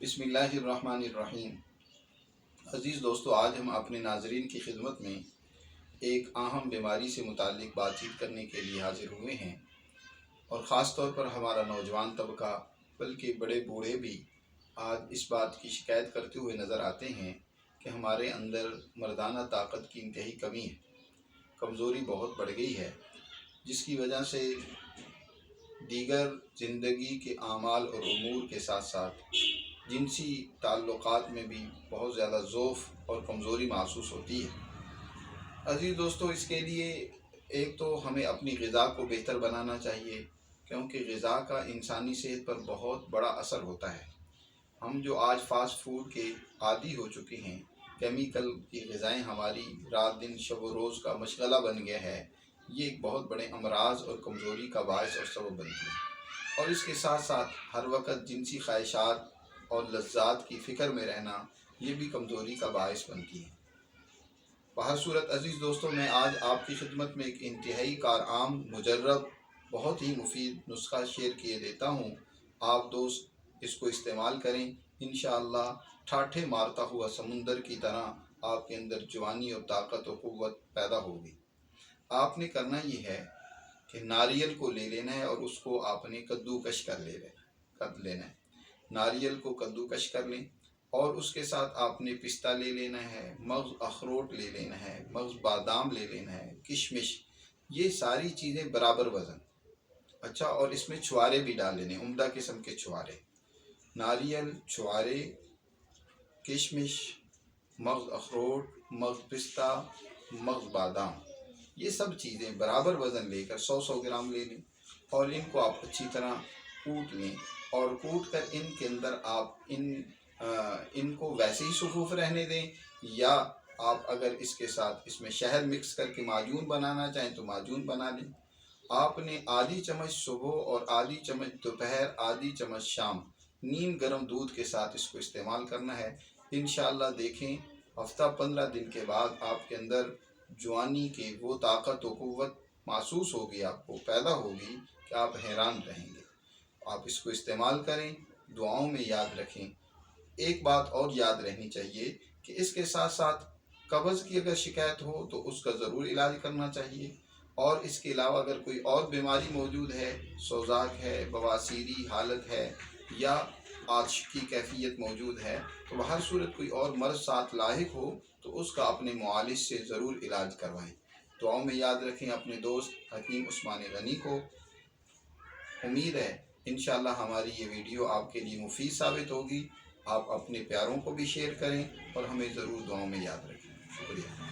بسم اللہ الرحمن الرحیم۔ عزیز دوستو، آج ہم اپنے ناظرین کی خدمت میں ایک اہم بیماری سے متعلق بات چیت کرنے کے لیے حاضر ہوئے ہیں، اور خاص طور پر ہمارا نوجوان طبقہ بلکہ بڑے بوڑھے بھی آج اس بات کی شکایت کرتے ہوئے نظر آتے ہیں کہ ہمارے اندر مردانہ طاقت کی انتہائی کمی ہے، کمزوری بہت بڑھ گئی ہے، جس کی وجہ سے دیگر زندگی کے اعمال اور امور کے ساتھ ساتھ جنسی تعلقات میں بھی بہت زیادہ ضعف اور کمزوری محسوس ہوتی ہے۔ عزیز دوستو، اس کے لیے ایک تو ہمیں اپنی غذا کو بہتر بنانا چاہیے، کیونکہ غذا کا انسانی صحت پر بہت بڑا اثر ہوتا ہے۔ ہم جو آج فاسٹ فوڈ کے عادی ہو چکے ہیں، کیمیکل کی غذائیں ہماری رات دن شب و روز کا مشغلہ بن گیا ہے، یہ ایک بہت بڑے امراض اور کمزوری کا باعث اور سبب بنتی ہے، اور اس کے ساتھ ساتھ ہر وقت جنسی خواہشات اور لذات کی فکر میں رہنا، یہ بھی کمزوری کا باعث بنتی ہے۔ بہر صورت عزیز دوستو، میں آج آپ کی خدمت میں ایک انتہائی کارآمد، مجرب، بہت ہی مفید نسخہ شیئر کیے دیتا ہوں۔ آپ دوست اس کو استعمال کریں، انشاءاللہ ٹھاٹھے مارتا ہوا سمندر کی طرح آپ کے اندر جوانی اور طاقت و قوت پیدا ہوگی۔ آپ نے کرنا یہ ہے کہ ناریل کو لے لینا ہے اور اس کو آپ نے کدوکش کر لینا ہے۔ ناریل کو کدوکش کر لیں، اور اس کے ساتھ آپ نے پستہ لے لینا ہے، مغز اخروٹ لے لینا ہے، مغز بادام لے لینا ہے، کشمش، یہ ساری چیزیں برابر وزن۔ اچھا، اور اس میں چھوارے بھی ڈال لینے، عمدہ قسم کے چھوارے، ناریل، چھوارے، کشمش، مغز اخروٹ، مغز پستہ، مغز بادام، یہ سب چیزیں برابر وزن لے کر 100 گرام لے لیں، اور ان کو آپ اچھی طرح کوٹ لیں، اور کوٹ کر ان کے اندر آپ ان کو ویسے ہی صفوف رہنے دیں، یا آپ اگر اس کے ساتھ اس میں شہد مکس کر کے معجون بنانا چاہیں تو معجون بنا لیں۔ آپ نے آدھی چمچ صبح اور آدھی چمچ دوپہر، آدھی چمچ شام، نیم گرم دودھ کے ساتھ اس کو استعمال کرنا ہے۔ انشاءاللہ دیکھیں، ہفتہ 15 دن کے بعد آپ کے اندر جوانی کے وہ طاقت و قوت محسوس ہوگی، آپ کو پیدا ہوگی کہ آپ حیران رہیں گے۔ آپ اس کو استعمال کریں، دعاؤں میں یاد رکھیں۔ ایک بات اور یاد رہنی چاہیے کہ اس کے ساتھ ساتھ قبض کی اگر شکایت ہو تو اس کا ضرور علاج کرنا چاہیے، اور اس کے علاوہ اگر کوئی اور بیماری موجود ہے، سوزاک ہے، بواسیری حالت ہے، یا آتش کی کیفیت موجود ہے، تو بہر صورت کوئی اور مرض ساتھ لاحق ہو تو اس کا اپنے معالج سے ضرور علاج کروائیں۔ دعاؤں میں یاد رکھیں اپنے دوست حکیم عثمان غنی کو۔ امید ہے انشاءاللہ ہماری یہ ویڈیو آپ کے لیے مفید ثابت ہوگی۔ آپ اپنے پیاروں کو بھی شیئر کریں، اور ہمیں ضرور دعاؤں میں یاد رکھیں۔ شکریہ۔